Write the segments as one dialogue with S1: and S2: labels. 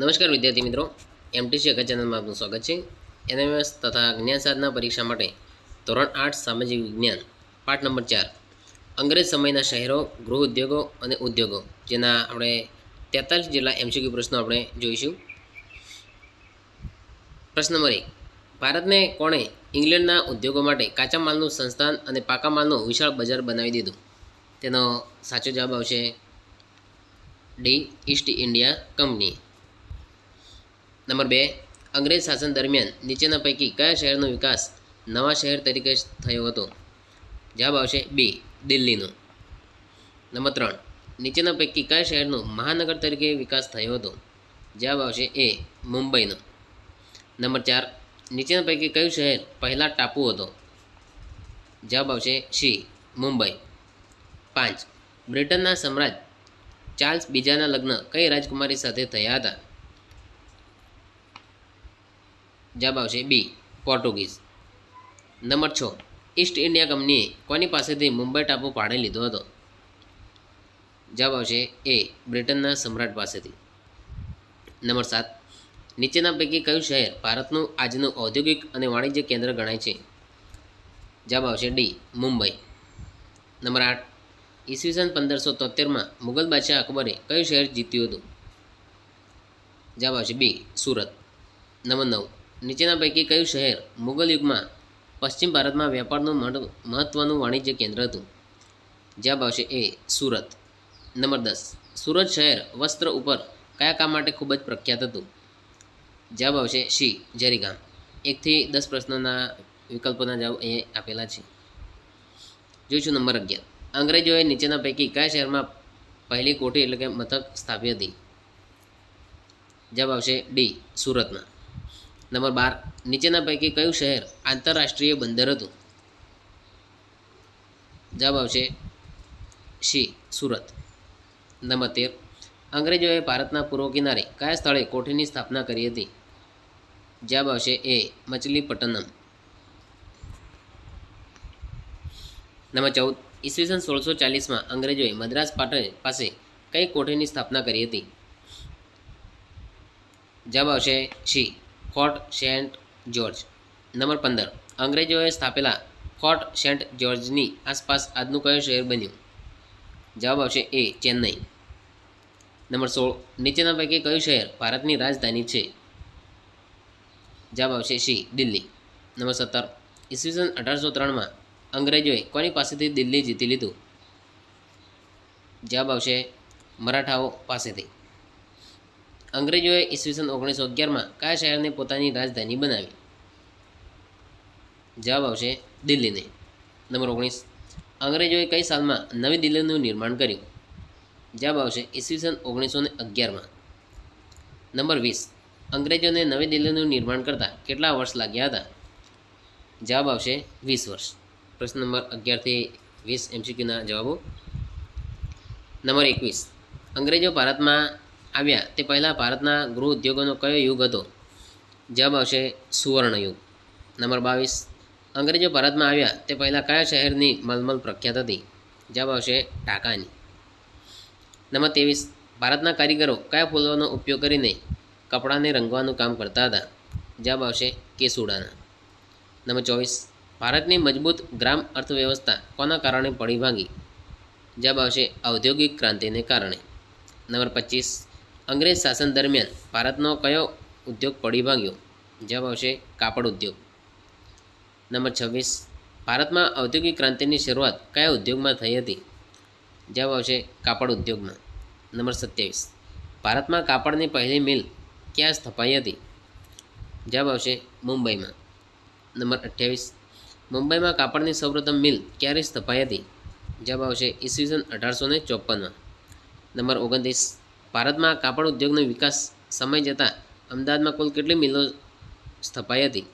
S1: નમસ્કાર વિદ્યાર્થી મિત્રો, એમટીસી ચેનલમાં આપનું સ્વાગત છે। એનએમએસ તથા જ્ઞાન સાધના પરીક્ષા માટે ધોરણ 8 સામાજિક વિજ્ઞાન પાઠ નંબર 4 અંગ્રેજ સમયના શહેરો, ગૃહ ઉદ્યોગો અને ઉદ્યોગો, જેના આપણે 43 જેટલા એમસીક્યુ પ્રશ્નો આપણે જોઈશું। પ્રશ્ન નંબર 1, ભારતને કોણે ઇંગ્લેન્ડના ઉદ્યોગો માટે કાચા માલનું સંસ્થાન અને પાકા માલનું વિશાળ બજાર બનાવી દીધું? તેનો સાચો જવાબ આવશે D, East India company. Number 2, અંગ્રેજ શાસન દરમિયાન નીચેના પૈકી કયા શહેરનો વિકાસ નવા શહેર તરીકે થયો હતો? જવાબ આવશે બી, દિલ્હીનો। નંબર 3, નીચેના પૈકી કયા શહેરનો મહાનગર તરીકે વિકાસ થયો હતો? જવાબ આવશે એ, મુંબઈનો। નંબર 4, નીચેના પૈકી કયું શહેર પહેલાં ટાપુ હતો? જવાબ આવશે સી, મુંબઈ। 5, બ્રિટનના સમ્રાટ ચાર્લ્સ બીજાના લગ્ન કઈ રાજકુમારી સાથે થયા હતા? જવાબ આવશે બી, પોર્ટુગીઝ। નંબર 6, ઈસ્ટ ઇન્ડિયા કંપનીએ કોની પાસેથી મુંબઈ ટાપુ ભાડે લીધો હતો? જવાબ આવશે એ, બ્રિટનના સમ્રાટ પાસેથી। નંબર 7, નીચેના પૈકી કયું શહેર ભારતનું આજનું ઔદ્યોગિક અને વાણિજ્ય કેન્દ્ર ગણાય છે? જવાબ આવશે ડી, મુંબઈ। નંબર 8, ઈસવીસન 1573માં મુગલ બાદશાહ અકબરે કયું શહેર જીત્યું હતું? જવાબ આવશે બી, સુરત। નંબર 9, નીચેના પૈકી કયું શહેર મુગલ યુગમાં પશ્ચિમ ભારતમાં વેપારનું મહત્વનું વાણિજ્ય કેન્દ્ર હતું? જવાબ આવશે એ, સુરત। નંબર 10, સુરત શહેર વસ્ત્ર ઉપર કયા કામ માટે ખૂબ જ પ્રખ્યાત હતું? જવાબ આવશે સી, જરીકામ। 1 થી 10 પ્રશ્નોના વિકલ્પોના જવાબ અહીંયા આપેલા છે। જોઈશું નંબર 11, અંગ્રેજોએ નીચેના પૈકી કયા શહેરમાં પહેલી કોઠી એટલે કે મથક સ્થાપી હતી? જવાબ આવશે ડી, સુરતમાં। નંબર 12, નીચેના પૈકી કયું શહેર આંતરરાષ્ટ્રીય બંદર હતું? જવાબ આવશે સી, સુરત। નંબર 13, અંગ્રેજોએ ભારતના પૂર્વ કિનારે કયા સ્થળે કોઠીની સ્થાપના કરી હતી? જવાબ આવશે એ, મછલીપટ્ટનમ। નંબર 14, ઈસવીસન 1640માં અંગ્રેજોએ મદ્રાસ પાસે કઈ કોઠીની સ્થાપના કરી હતી? જવાબ આવશે C, Fort Saint George. Number 15, અંગ્રેજોએ સ્થાપેલા ફોર્ટ સેન્ટ જ્યોર્જની આસપાસ આજનું કયું શહેર બન્યું? જવાબ આવશે એ, ચેન્નઈ। નંબર 16, નીચેના પૈકી કયું શહેર ભારતની રાજધાની છે? જવાબ આવશે સી, દિલ્હી। નંબર 17, ઈસવીસન 1803માં અંગ્રેજોએ કોની પાસેથી દિલ્હી જીતી લીધું? જવાબ આવશે મરાઠાઓ પાસેથી। અંગ્રેજોએ ઈસવીસન 1911માં કયા શહેરને પોતાની રાજધાની બનાવી? જવાબ આવશે દિલ્હીને। નંબર 19, અંગ્રેજોએ કઈ સાલમાં નવી દિલ્હીનું નિર્માણ કર્યું? જવાબ આવશે ઈસવીસન 1911માં। નંબર 20, અંગ્રેજોને નવી દિલ્હીનું નિર્માણ કરતાં કેટલા વર્ષ લાગ્યા હતા? જવાબ આવશે 20 વર્ષ। પ્રશ્ન નંબર 11 થી 20 એમસીક્યુના જવાબો। નંબર 21, અંગ્રેજો ભારતમાં આવ્યા તે પહેલાં ભારતના ગૃહ ઉદ્યોગોનો કયો યુગ હતો? જવાબ આવશે સુવર્ણયુગ। નંબર 22, અંગ્રેજો ભારતમાં આવ્યા તે પહેલાં કયા શહેરની મલમલ પ્રખ્યાત હતી? જવાબ આવશે ઢાકાની। નંબર 23, ભારતના કારીગરો કયા ફૂલોનો ઉપયોગ કરીને કપડાને રંગવાનું કામ કરતા હતા? જવાબ આવશે કેસુડાના। નંબર 24, ભારતની મજબૂત ગ્રામ અર્થવ્યવસ્થા કોના કારણે પડી ભાંગી? જવાબ આવશે ઔદ્યોગિક ક્રાંતિને કારણે। નંબર 25, અંગ્રેજ શાસન દરમિયાન ભારતનો કયો ઉદ્યોગ પડી ભાંગ્યો? જવાબ આવશે કાપડ ઉદ્યોગ। નંબર 26, ભારતમાં ઔદ્યોગિક ક્રાંતિની શરૂઆત કયા ઉદ્યોગમાં થઈ હતી? જવાબ આવશે કાપડ ઉદ્યોગમાં। નંબર 27, ભારતમાં કાપડની પહેલી મિલ ક્યાં સ્થપાઈ હતી? જવાબ આવશે મુંબઈમાં। નંબર 28, મુંબઈમાં કાપડની સૌપ્રથમ મિલ ક્યારે સ્થપાઈ હતી? જવાબ આવશે ઈસવીસન 1854માં। નંબર 29, ભારતમાં કાપડ ઉદ્યોગનો વિકાસ સમય જતાં અમદાવાદમાં કુલ કેટલી મિલો સ્થપાઈ હતી?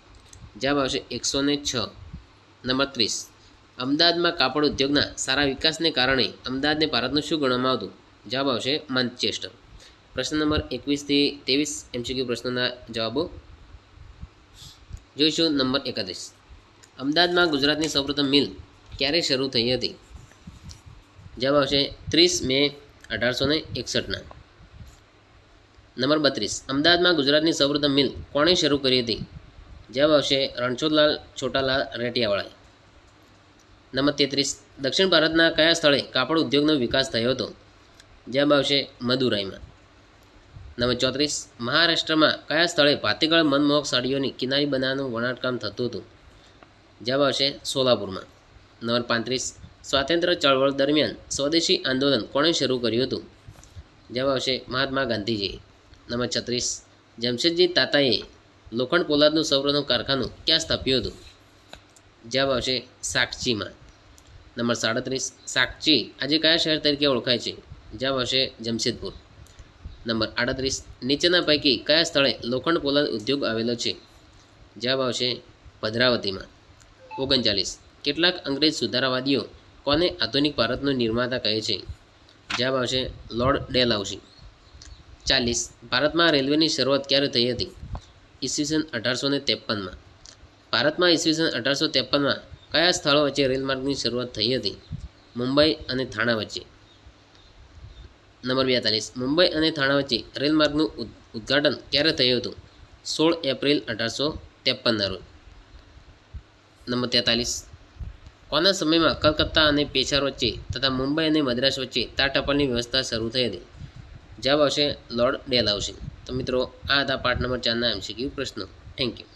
S1: જવાબ આવશે 106। નંબર 30, અમદાવાદમાં કાપડ ઉદ્યોગના સારા વિકાસને કારણે અમદાવાદને ભારતનું શું ગણવામાં આવતું? જવાબ આવશે માન્ચેસ્ટર। પ્રશ્ન નંબર 21 થી 23 એમસીક્યુ પ્રશ્નોના જવાબો। જોઈશું નંબર 31, અમદાવાદમાં ગુજરાતની સૌપ્રથમ મિલ ક્યારે શરૂ થઈ હતી? જવાબ આવશે 30 મે 1861ના। નંબર 32, અમદાવાદમાં ગુજરાતની સૌપ્રથમ મિલ કોણે શરૂ કરી હતી? જવાબ આવશે રણછોડલાલ છોટાલાલ રેટિયાવાળાએ. નંબર 33, દક્ષિણ ભારતના કયા સ્થળે કાપડ ઉદ્યોગનો વિકાસ થયો હતો? જવાબ આવશે મદુરાઈમાં. નંબર 34, મહારાષ્ટ્રમાં કયા સ્થળે ભાતીગળ મનમોહક સાડીઓની કિનારી બનાવવાનું વણાટકામ થતું હતું? જવાબ આવશે સોલાપુરમાં. નંબર 35, સ્વાતંત્ર્ય ચળવળ દરમિયાન સ્વદેશી આંદોલન કોણે શરૂ કર્યું હતું? જવાબ આવશે મહાત્મા ગાંધીજી. નંબર 36, જમશેદજી તાતાએ લોખંડ પોલાદનું સૌપ્રથમ કારખાનું ક્યાં સ્થાપ્યું હતું? જવાબ આવશે સાકચીમાં. નંબર 37, સાકચી આજે કયા શહેર તરીકે ઓળખાય છે? જવાબ આવશે જમશેદપુર. નંબર 38, નીચેના પૈકી કયા સ્થળે લોખંડ પોલાદ ઉદ્યોગ આવેલો છે? જવાબ આવશે ભદ્રાવતીમાં. 39, કેટલાક અંગ્રેજ સુધારાવાદીઓ કોને આધુનિક ભારતનો નિર્માતા કહે છે? જવાબ આવશે લોર્ડ ડેલહાઉસી. 40, ભારતમાં રેલવેની શરૂઆત ક્યારે થઈ હતી? ઈસવીસન 1853માં. ભારતમાં ઈસવીસન 1853માં કયા સ્થળો વચ્ચે રેલમાર્ગની શરૂઆત થઈ હતી? મુંબઈ અને થાણા વચ્ચે. નંબર 42, મુંબઈ અને થાણા વચ્ચે રેલમાર્ગનું ઉદ્ઘાટન ક્યારે થયું હતું? 16 એપ્રિલ 1853ના રોજ. નંબર 43, કોના સમયમાં કલકત્તા અને પેશાર વચ્ચે તથા મુંબઈ અને મદ્રાસ વચ્ચે તાર ટપાલની વ્યવસ્થા શરૂ થઈ હતી? જવાબ આવશે લોર્ડ ડેલહાઉસી. તો મિત્રો આ હતા પાઠ નંબર 4ના MCQ પ્રશ્નો. Thank you.